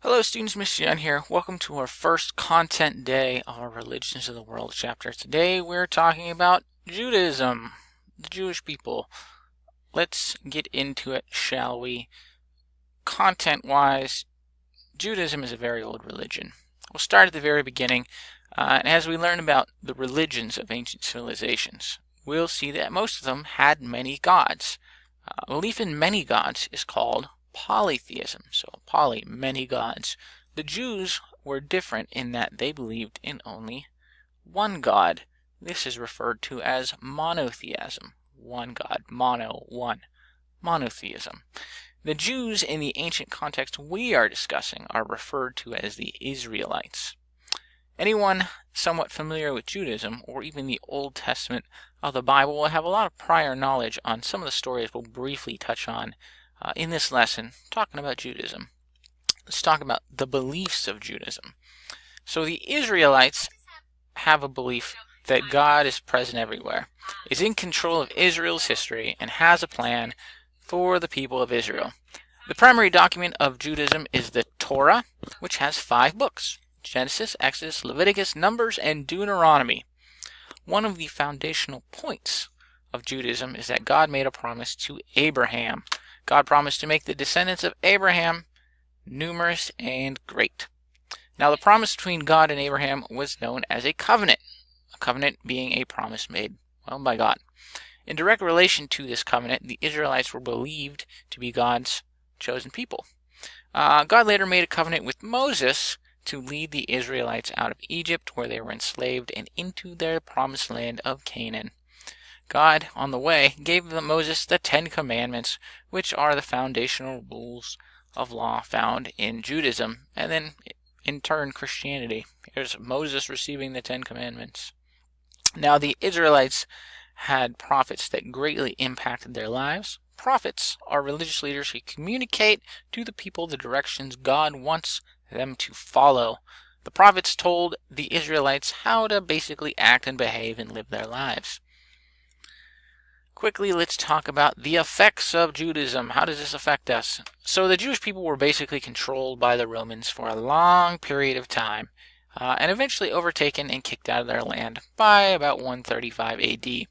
Hello students, Miss Jen here. Welcome to our first content day of our Religions of the World chapter. Today we're talking about Judaism, the Jewish people. Let's get into it, shall we? Content-wise, Judaism is a very old religion. We'll start at the very beginning, and as we learn about the religions of ancient civilizations, we'll see that most of them had many gods. Belief in many gods is called polytheism. So poly, many gods. The Jews were different in that they believed in only one God. This is referred to as monotheism. One God, mono, one. Monotheism. The Jews in the ancient context we are discussing are referred to as the Israelites. Anyone somewhat familiar with Judaism, or even the Old Testament of the Bible, will have a lot of prior knowledge on some of the stories we'll briefly touch on in this lesson, talking about Judaism. Let's talk about the beliefs of Judaism. So the Israelites have a belief that God is present everywhere, is in control of Israel's history, and has a plan for the people of Israel. The primary document of Judaism is the Torah, which has 5 books: Genesis, Exodus, Leviticus, Numbers, and Deuteronomy. One of the foundational points of Judaism is that God made a promise to Abraham. God promised to make the descendants of Abraham numerous and great. Now, the promise between God and Abraham was known as a covenant being a promise made, by God. In direct relation to this covenant, the Israelites were believed to be God's chosen people. God later made a covenant with Moses to lead the Israelites out of Egypt, where they were enslaved, and into their promised land of Canaan. God, on the way, gave Moses the 10 Commandments, which are the foundational rules of law found in Judaism, and then, in turn, Christianity. Here's Moses receiving the 10 Commandments. Now, the Israelites had prophets that greatly impacted their lives. Prophets are religious leaders who communicate to the people the directions God wants them to follow. The prophets told the Israelites how to basically act and behave and live their lives. Quickly, let's talk about the effects of Judaism. How does this affect us? So the Jewish people were basically controlled by the Romans for a long period of time, and eventually overtaken and kicked out of their land by about 135 AD. The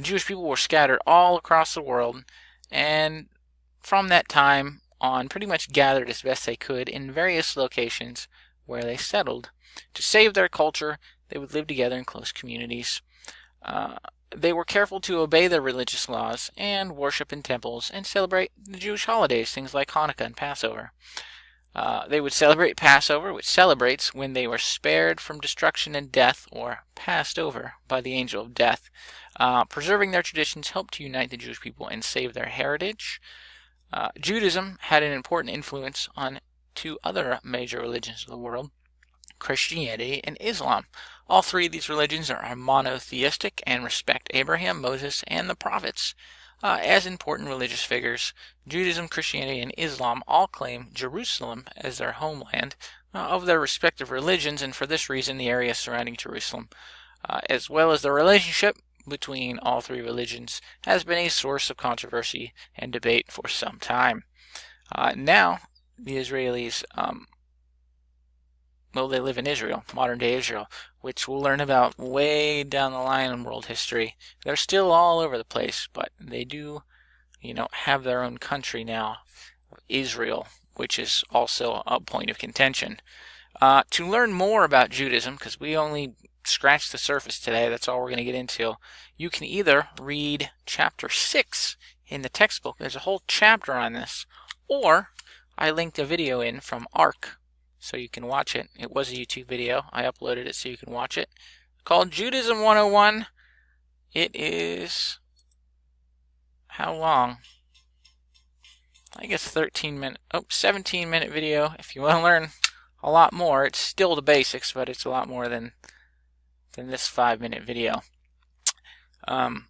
Jewish people were scattered all across the world, and from that time on pretty much gathered as best they could in various locations where they settled. To save their culture, they would live together in close communities. They were careful to obey their religious laws and worship in temples and celebrate the Jewish holidays, things like Hanukkah and Passover. They would celebrate Passover, which celebrates when they were spared from destruction and death, or passed over by the angel of death. Preserving their traditions helped to unite the Jewish people and save their heritage. Judaism had an important influence on 2 other major religions of the world: Christianity and Islam. All 3 of these religions are monotheistic and respect Abraham, Moses, and the prophets as important religious figures. Judaism, Christianity, and Islam all claim Jerusalem as their homeland of their respective religions, and for this reason the area surrounding Jerusalem, as well as the relationship between all 3 religions, has been a source of controversy and debate for some time. Now, the Israelis they live in Israel, modern-day Israel, which we'll learn about way down the line in world history. They're still all over the place, but they do, have their own country now, Israel, which is also a point of contention. To learn more about Judaism, because we only scratched the surface today, that's all we're going to get into, you can either read chapter 6 in the textbook. There's a whole chapter on this, or I linked a video in from ARC, so you can watch it. It was a YouTube video. I uploaded it so you can watch it. Called Judaism 101. It is, how long? I guess 17-minute video. If you want to learn a lot more, it's still the basics, but it's a lot more than this 5-minute video. That's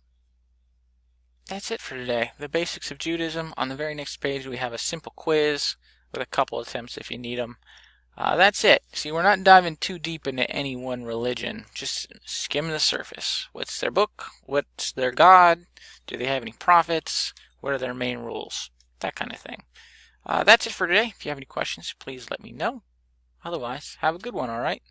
it for today. The basics of Judaism. On the very next page, we have a simple quiz with a couple attempts if you need them. That's it. See, we're not diving too deep into any one religion, just skimming the surface. What's their book? What's their God? Do they have any prophets? What are their main rules? That kind of thing. That's it for today. If you have any questions, please let me know. Otherwise, have a good one, all right?